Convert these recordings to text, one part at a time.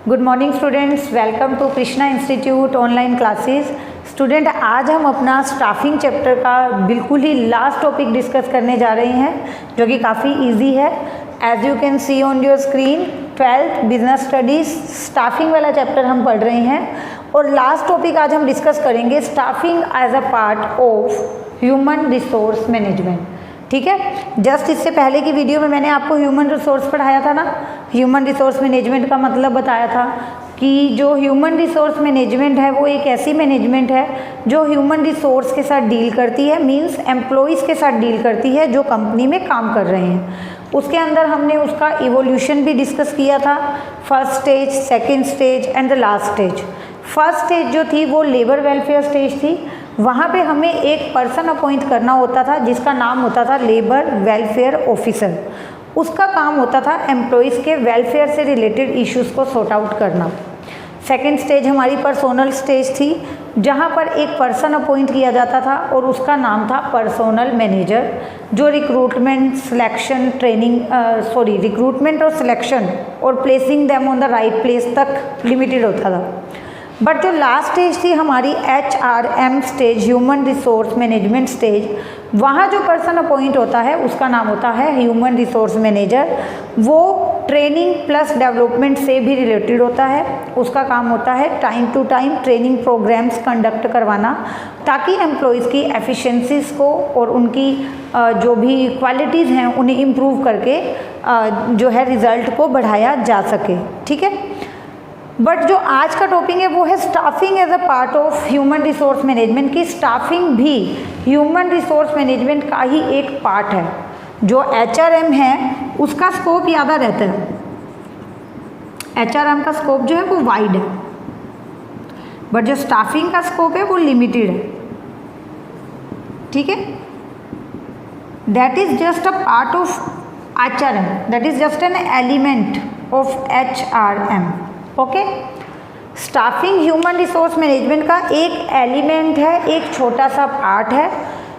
Good morning students, welcome to Krishna institute online classes. Student, आज हम अपना स्टाफिंग चैप्टर का बिल्कुल ही लास्ट टॉपिक डिस्कस करने जा रहे हैं, जो कि काफ़ी इजी है। As you can see on your screen, 12th business studies staffing वाला चैप्टर हम पढ़ रहे हैं और लास्ट टॉपिक आज हम डिस्कस करेंगे staffing as a part of human resource management. ठीक है, जस्ट इससे पहले की वीडियो में मैंने आपको ह्यूमन रिसोर्स पढ़ाया था ना। ह्यूमन रिसोर्स मैनेजमेंट का मतलब बताया था कि जो ह्यूमन रिसोर्स मैनेजमेंट है वो एक ऐसी मैनेजमेंट है जो ह्यूमन रिसोर्स के साथ डील करती है, मींस एम्प्लॉयज़ के साथ डील करती है जो कंपनी में काम कर रहे हैं। उसके अंदर हमने उसका इवोल्यूशन भी डिस्कस किया था, first stage, second stage and the last stage. First stage जो थी वो लेबर वेलफेयर स्टेज थी। वहाँ पे हमें एक पर्सन अपॉइंट करना होता था जिसका नाम होता था लेबर वेलफेयर ऑफिसर। उसका काम होता था एम्प्लॉयज़ के वेलफेयर से रिलेटेड इश्यूज़ को सॉर्ट आउट करना। सेकेंड स्टेज हमारी पर्सोनल स्टेज थी, जहाँ पर एक पर्सन अपॉइंट किया जाता था और उसका नाम था पर्सोनल मैनेजर, जो रिक्रूटमेंट सिलेक्शन रिक्रूटमेंट और सिलेक्शन और placing them on the right place तक लिमिटेड होता था। बट जो लास्ट स्टेज थी हमारी HRM stage, human resource management stage, वहाँ जो पर्सन अपॉइंट होता है उसका नाम होता है ह्यूमन रिसोर्स मैनेजर। वो ट्रेनिंग प्लस डेवलपमेंट से भी रिलेटेड होता है। उसका काम होता है time to time training programs conduct करवाना, ताकि एम्प्लॉयज़ की एफिशिएंसीज़ को और उनकी जो भी क्वालिटीज़ हैं उन्हें इम्प्रूव करके जो है रिज़ल्ट को बढ़ाया जा सके। ठीक है, बट जो आज का टॉपिक है वो है staffing as a part of human resource management की। स्टाफिंग भी ह्यूमन रिसोर्स मैनेजमेंट का ही एक पार्ट है। जो HRM है उसका स्कोप ज़्यादा रहता है। HRM का स्कोप जो है वो वाइड है, बट जो स्टाफिंग का स्कोप है वो लिमिटेड है। ठीक है, that is just a part of HRM, that is just an element of HRM। Okay, staffing human resource management का एक एलिमेंट है, एक छोटा सा पार्ट है।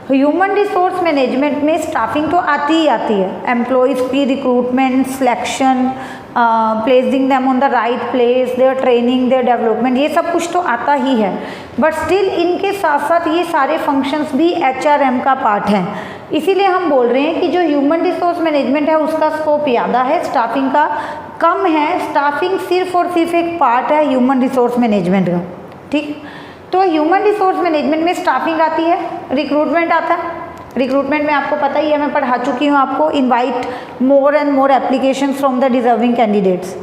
ह्यूमन रिसोर्स मैनेजमेंट में स्टाफिंग तो आती ही आती है, एम्प्लॉयज़ की recruitment, selection, placing them on the right place, their training, their development, ये सब कुछ तो आता ही है। बट स्टिल इनके साथ साथ ये सारे फंक्शंस भी HRM का पार्ट हैं। इसीलिए हम बोल रहे हैं कि जो ह्यूमन रिसोर्स मैनेजमेंट है उसका स्कोप ज़्यादा है, स्टाफिंग का कम है। स्टाफिंग सिर्फ और सिर्फ एक पार्ट है ह्यूमन रिसोर्स मैनेजमेंट का। ठीक, तो ह्यूमन रिसोर्स मैनेजमेंट में स्टाफिंग आती है, रिक्रूटमेंट आता है। रिक्रूटमेंट में आपको पता ही है, मैं पढ़ा चुकी हूँ आपको, invite more and more application from the deserving candidates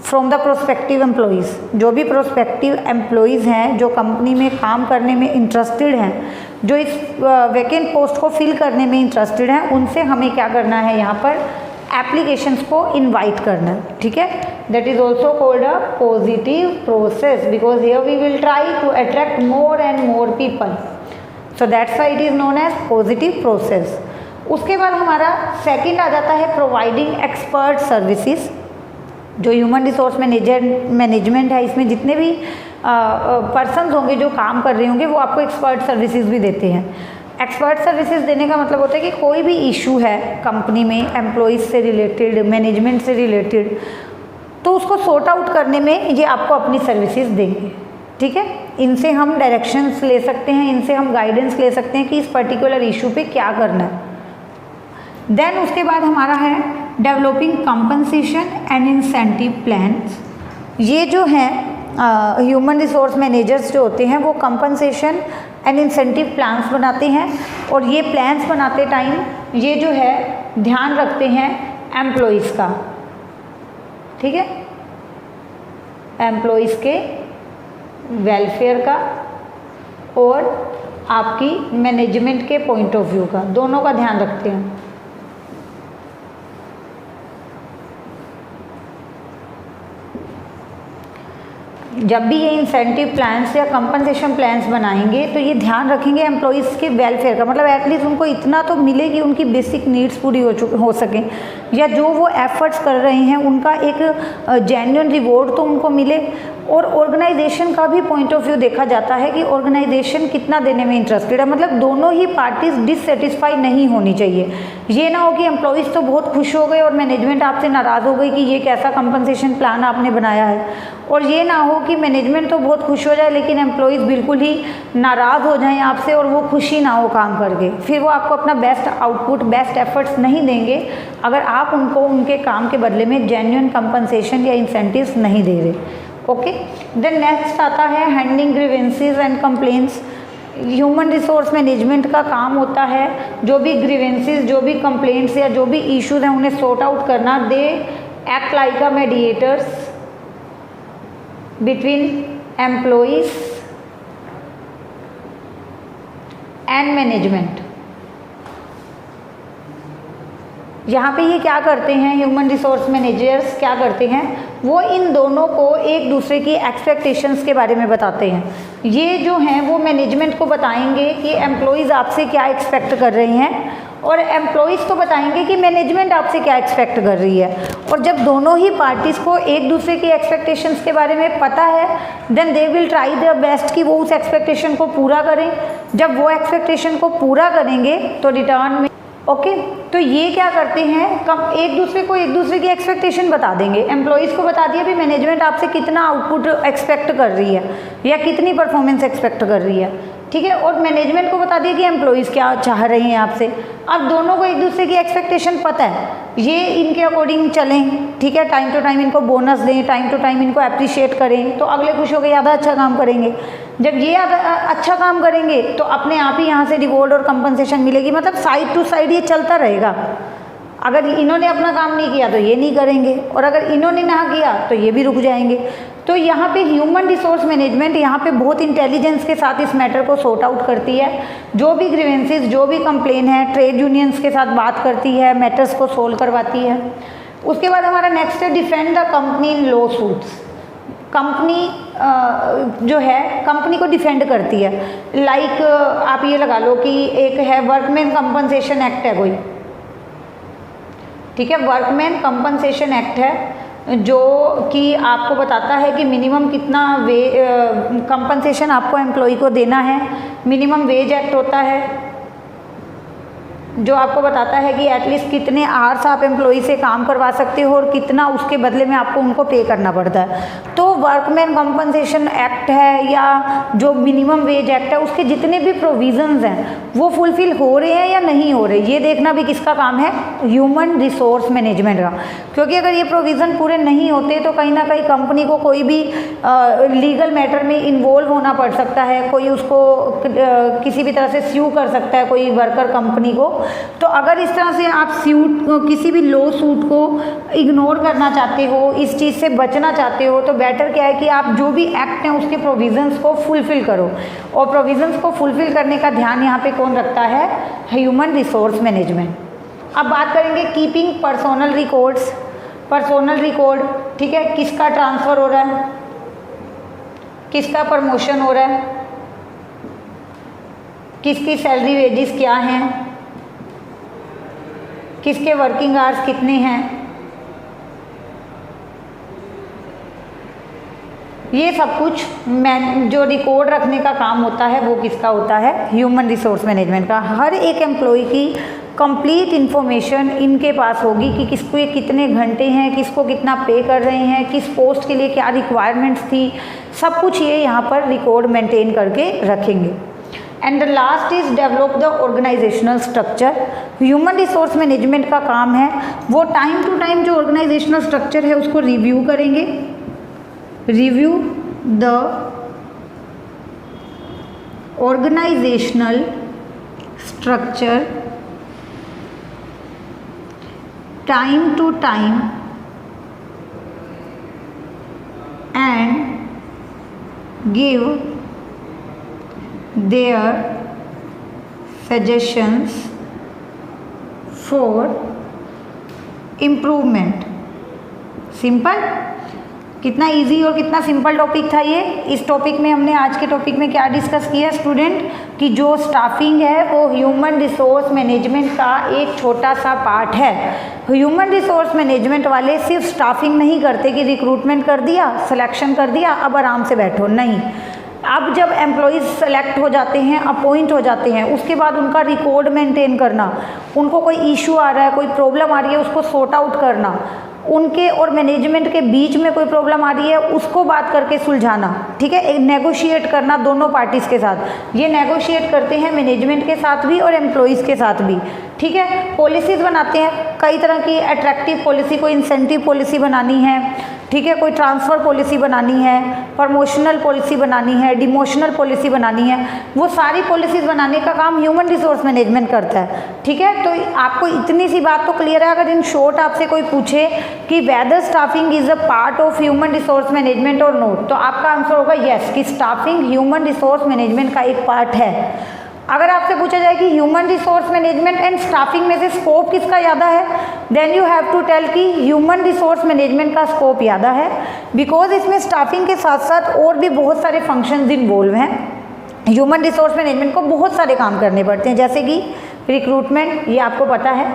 from the prospective employees. जो भी प्रोस्पेक्टिव एम्प्लॉयज़ हैं जो कंपनी में काम करने में इंटरेस्टेड हैं, जो इस वैकेंट पोस्ट को फिल करने में इंटरेस्टेड हैं, उनसे हमें क्या करना है, यहाँ पर एप्लीकेशंस को इनवाइट करना है। ठीक है, that is also called a positive process, because here we will try to attract more and more people, so that's why it is known as positive process. उसके बाद हमारा सेकंड आ जाता है प्रोवाइडिंग एक्सपर्ट सर्विसेज। जो human resource management है, इसमें जितने भी पर्सन्स होंगे जो काम कर रहे होंगे वो आपको एक्सपर्ट सर्विसेज भी देते हैं। एक्सपर्ट सर्विसेज देने का मतलब होता है कि कोई भी इशू है कंपनी में एम्प्लॉयज़ से रिलेटेड, मैनेजमेंट से रिलेटेड, तो उसको सॉर्ट आउट करने में ये आपको अपनी सर्विसेज देंगे। ठीक है, इनसे हम डायरेक्शंस ले सकते हैं, इनसे हम गाइडेंस ले सकते हैं कि इस पर्टिकुलर इशू पे क्या करना है। देन उसके बाद हमारा है developing compensation and incentive plans. ये जो हैं ह्यूमन रिसोर्स मैनेजर्स जो होते हैं वो कंपनसेशन एंड इंसेंटिव प्लान्स बनाते हैं, और ये प्लान्स बनाते टाइम ये जो है ध्यान रखते हैं एम्प्लॉयज़ का। ठीक है, एम्प्लॉयज़ के वेलफेयर का और आपकी मैनेजमेंट के पॉइंट ऑफ व्यू का, दोनों का ध्यान रखते हैं। जब भी ये इंसेंटिव प्लान्स या कंपनसेशन प्लान्स बनाएंगे तो ये ध्यान रखेंगे एम्प्लॉयज़ के वेलफेयर का, मतलब एटलीस्ट उनको इतना तो मिले कि उनकी बेसिक नीड्स पूरी हो सकें, या जो वो एफर्ट्स कर रहे हैं उनका एक जेन्युइन रिवॉर्ड तो उनको मिले। और ऑर्गेनाइजेशन का भी पॉइंट ऑफ व्यू देखा जाता है कि ऑर्गेनाइजेशन कितना देने में इंटरेस्टेड है, मतलब दोनों ही पार्टीज डिससेटिस्फाई नहीं होनी चाहिए। ये ना हो कि एम्प्लॉइज़ तो बहुत खुश हो गए और मैनेजमेंट आपसे नाराज़ हो गई कि ये कैसा कंपनसेशन प्लान आपने बनाया है, और ये ना हो कि मैनेजमेंट तो बहुत खुश हो जाए लेकिन एम्प्लॉइज़ बिल्कुल ही नाराज़ हो जाएं आपसे और वो खुशी ना हो काम करके, फिर वो आपको अपना बेस्ट आउटपुट, बेस्ट एफर्ट्स नहीं देंगे अगर आप उनको उनके काम के बदले में जेन्युइन कंपनसेशन या इंसेंटिव्स नहीं दे रहे। ओके, देन नेक्स्ट आता है handling grievances and complaints. Human resource management का काम होता है जो भी ग्रीवेंसेस, जो भी कंप्लेंट्स या जो भी इश्यूज हैं उन्हें सॉर्ट आउट करना। They act like a mediators between employees and management. यहाँ पे ये क्या करते हैं, ह्यूमन रिसोर्स मैनेजर्स क्या करते हैं, वो इन दोनों को एक दूसरे की एक्सपेक्टेशंस के बारे में बताते हैं। ये जो हैं वो मैनेजमेंट को बताएंगे कि एम्प्लॉइज़ आपसे क्या एक्सपेक्ट कर रहे हैं, और एम्प्लॉइज़ को बताएंगे कि मैनेजमेंट आपसे क्या एक्सपेक्ट कर रही है। और जब दोनों ही पार्टीज़ को एक दूसरे की एक्सपेक्टेशंस के बारे में पता है, then they will try their best कि वो उस एक्सपेक्टेशन को पूरा करें। जब वो एक्सपेक्टेशन को पूरा करेंगे तो रिटर्न में तो ये क्या करते हैं, एक दूसरे को एक दूसरे की एक्सपेक्टेशन बता देंगे। एम्प्लॉइज़ को बता दिया भी मैनेजमेंट आपसे कितना आउटपुट एक्सपेक्ट कर रही है या कितनी परफॉर्मेंस एक्सपेक्ट कर रही है, ठीक है, और मैनेजमेंट को बता दिया कि एम्प्लॉइज़ क्या चाह रहे हैं आपसे। अब दोनों को एक दूसरे की एक्सपेक्टेशन पता है, ये इनके अकॉर्डिंग चलें, ठीक है, टाइम टू टाइम इनको बोनस दें, टाइम टू टाइम इनको अप्रिशिएट करें तो अगले खुश होकर ज़्यादा अच्छा काम करेंगे। जब ये अच्छा काम करेंगे तो अपने आप ही यहाँ से रिवॉर्ड और कंपनसेशन मिलेगी, मतलब साइड टू साइड ये चलता रहेगा। अगर इन्होंने अपना काम नहीं किया तो ये नहीं करेंगे, और अगर इन्होंने ना किया तो ये भी रुक जाएंगे। तो यहाँ पे ह्यूमन रिसोर्स मैनेजमेंट यहाँ पे बहुत इंटेलिजेंस के साथ इस मैटर को सॉर्ट आउट करती है। जो भी ग्रीवेंसेस, जो भी कंप्लेन है, ट्रेड यूनियंस के साथ बात करती है, मैटर्स को सोल्व करवाती है। उसके बाद हमारा नेक्स्ट है defend the company in law suits. Company जो है कंपनी को डिफेंड करती है। लाइक आप ये लगा लो कि एक है वर्कमैन कंपनसेशन एक्ट है कोई, ठीक है, वर्कमैन कंपनसेशन एक्ट है जो कि आपको बताता है कि मिनिमम कितना कंपनसेशन आपको एम्प्लॉय को देना है। मिनिमम वेज एक्ट होता है जो आपको बताता है कि एटलीस्ट कितने आवर्स आप एम्प्लॉय से काम करवा सकते हो और कितना उसके बदले में आपको उनको पे करना पड़ता है। तो वर्कमैन कंपनसेशन एक्ट है या जो मिनिमम वेज एक्ट है, उसके जितने भी प्रोविजंस हैं वो फुलफिल हो रहे हैं या नहीं हो रहे, ये देखना भी किसका काम है, ह्यूमन रिसोर्स मैनेजमेंट का। क्योंकि अगर ये प्रोविज़न पूरे नहीं होते तो कहीं ना कहीं कंपनी को कोई भी लीगल मैटर में इन्वॉल्व होना पड़ सकता है, कोई उसको किसी भी तरह से स्यू कर सकता है कोई वर्कर कंपनी को। तो अगर इस तरह से आप किसी भी लॉ सूट को इग्नोर करना चाहते हो, इस चीज़ से बचना चाहते हो, तो बेटर क्या है कि आप जो भी एक्ट हैं उसके प्रोविजंस को फुलफिल करो। और प्रोविजंस को फुलफिल करने का ध्यान यहाँ पे कौन रखता है, ह्यूमन रिसोर्स मैनेजमेंट। अब बात करेंगे keeping personal records. Personal record, ठीक है, किसका ट्रांसफ़र हो रहा है, किसका प्रमोशन हो रहा है, किसकी सैलरी वेजेस क्या हैं, किसके वर्किंग आवर्स कितने हैं, ये सब कुछ जो रिकॉर्ड रखने का काम होता है वो किसका होता है, ह्यूमन रिसोर्स मैनेजमेंट का। हर एक एम्प्लॉय की कंप्लीट इन्फॉर्मेशन इनके पास होगी कि किसको ये कितने घंटे हैं, किसको कितना पे कर रहे हैं, किस पोस्ट के लिए क्या रिक्वायरमेंट्स थी, सब कुछ ये यहाँ पर रिकॉर्ड मेंटेन करके रखेंगे। And the last is develop the organisational structure. Human resource management का काम है वो टाइम टू टाइम जो ऑर्गेनाइजेशनल स्ट्रक्चर है उसको रिव्यू करेंगे। Review the organisational structure time to time and give their suggestions for improvement। Simple कितना easy और कितना सिंपल टॉपिक था ये। इस टॉपिक में हमने आज के टॉपिक में क्या डिस्कस किया स्टूडेंट, कि जो स्टाफिंग है वो ह्यूमन रिसोर्स मैनेजमेंट का एक छोटा सा पार्ट है। ह्यूमन रिसोर्स मैनेजमेंट वाले सिर्फ स्टाफिंग नहीं करते कि रिक्रूटमेंट कर दिया, सिलेक्शन कर दिया, अब आराम से बैठो, नहीं। अब जब एम्प्लॉयज़ सेलेक्ट हो जाते हैं, अपॉइंट हो जाते हैं, उसके बाद उनका रिकॉर्ड मेंटेन करना, उनको कोई इशू आ रहा है, कोई प्रॉब्लम आ रही है, उसको सॉर्ट आउट करना, उनके और मैनेजमेंट के बीच में कोई प्रॉब्लम आ रही है उसको बात करके सुलझाना, ठीक है, एक नेगोशिएट करना दोनों पार्टीज़ के साथ। ये नेगोशिएट करते हैं मैनेजमेंट के साथ भी और एम्प्लॉयज़ के साथ भी, ठीक है। पॉलिसीज़ बनाते हैं कई तरह की, अट्रैक्टिव पॉलिसी, कोई इंसेंटिव पॉलिसी बनानी है, ठीक है, कोई ट्रांसफ़र पॉलिसी बनानी है, प्रमोशनल पॉलिसी बनानी है, डिमोशनल पॉलिसी बनानी है, वो सारी पॉलिसीज़ बनाने का काम ह्यूमन रिसोर्स मैनेजमेंट करता है, ठीक है। तो आपको इतनी सी बात तो क्लियर है। अगर इन शॉर्ट आपसे कोई पूछे कि whether staffing is a part of human resource management और नोट, तो आपका आंसर होगा येस, कि स्टाफिंग ह्यूमन रिसोर्स मैनेजमेंट का एक पार्ट है। अगर आपसे पूछा जाए कि human resource management and staffing में से स्कोप किसका ज़्यादा है, then you have to tell कि ह्यूमन रिसोर्स मैनेजमेंट का स्कोप ज़्यादा है, बिकॉज इसमें स्टाफिंग के साथ साथ और भी बहुत सारे फंक्शंस इन्वॉल्व हैं। ह्यूमन रिसोर्स मैनेजमेंट को बहुत सारे काम करने पड़ते हैं, जैसे कि रिक्रूटमेंट, ये आपको पता है,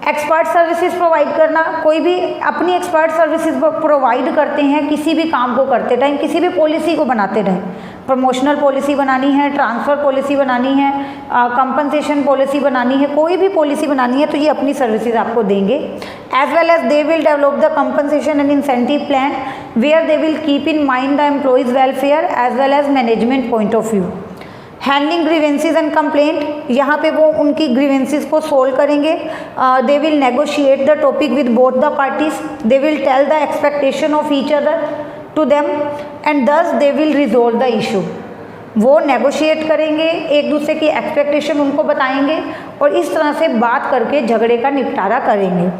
एक्सपर्ट सर्विसेज प्रोवाइड करना, कोई भी अपनी एक्सपर्ट सर्विसेज प्रोवाइड करते हैं किसी भी काम को करते टाइम, किसी भी पॉलिसी को बनाते टाइम। प्रमोशनल पॉलिसी बनानी है, ट्रांसफ़र पॉलिसी बनानी है, कंपनसेशन पॉलिसी बनानी है, कोई भी पॉलिसी बनानी है तो ये अपनी सर्विसेज आपको देंगे। As well as they will develop the compensation and incentive plan where they will keep in mind the employees welfare as well as management point of view. Handling grievances and complaint, यहाँ पे वो उनकी grievances को solve करेंगे। They will negotiate the topic with both the parties, they will tell the expectation of each other to them and thus they will resolve the issue. वो negotiate करेंगे, एक दूसरे की एक्सपेक्टेशन उनको बताएंगे और इस तरह से बात करके झगड़े का निपटारा करेंगे।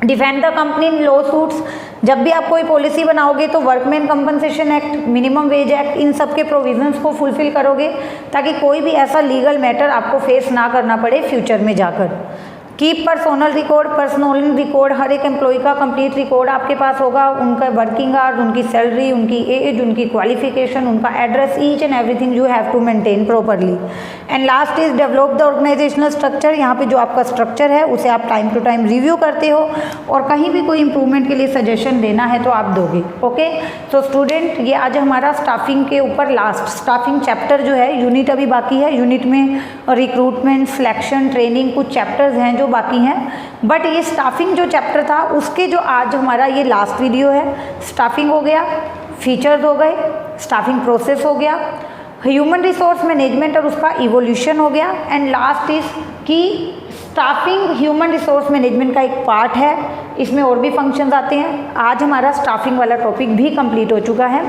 Defend the company in lawsuits, जब भी आप कोई पॉलिसी बनाओगे तो workman compensation act, minimum wage act, इन सब के प्रोविजंस को फुलफिल करोगे ताकि कोई भी ऐसा लीगल मैटर आपको फेस ना करना पड़े फ्यूचर में जाकर। कीप पर्सनल रिकॉर्ड, हर एक एम्प्लॉय का कंप्लीट रिकॉर्ड आपके पास होगा, उनका वर्किंग आवर्स, उनकी सैलरी, उनकी एज, उनकी क्वालिफिकेशन, उनका address, each and everything you have to maintain properly. And last is develop the organisational structure, यहाँ पे जो आपका स्ट्रक्चर है उसे आप टाइम टू टाइम रिव्यू करते हो और कहीं भी कोई इंप्रूवमेंट के लिए सजेशन देना है तो आप दोगे। ओके, तो स्टूडेंट ये आज हमारा स्टाफिंग के ऊपर लास्ट स्टाफिंग चैप्टर जो है, यूनिट अभी बाकी है, यूनिट में रिक्रूटमेंट, सिलेक्शन, ट्रेनिंग, कुछ चैप्टर्स हैं जो बाकी हैं, बट ये स्टाफिंग जो चैप्टर था उसके जो आज हमारा ये लास्ट वीडियो है। स्टाफिंग हो गया, फीचर्स हो गए, स्टाफिंग प्रोसेस हो गया, ह्यूमन रिसोर्स मैनेजमेंट और उसका इवोल्यूशन हो गया, एंड लास्ट इज कि स्टाफिंग ह्यूमन रिसोर्स मैनेजमेंट का एक पार्ट है, इसमें और भी फंक्शंस आते हैं। आज हमारा स्टाफिंग वाला टॉपिक भी कंप्लीट हो चुका है।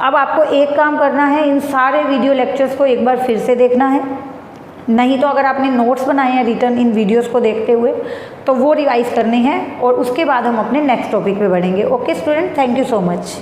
अब आपको एक काम करना है, इन सारे वीडियो लेक्चर्स को एक बार फिर से देखना है, नहीं तो अगर आपने नोट्स बनाए हैं रिटर्न इन वीडियोस को देखते हुए तो वो रिवाइज करने हैं और उसके बाद हम अपने नेक्स्ट टॉपिक पे बढ़ेंगे। Okay student, thank you so much.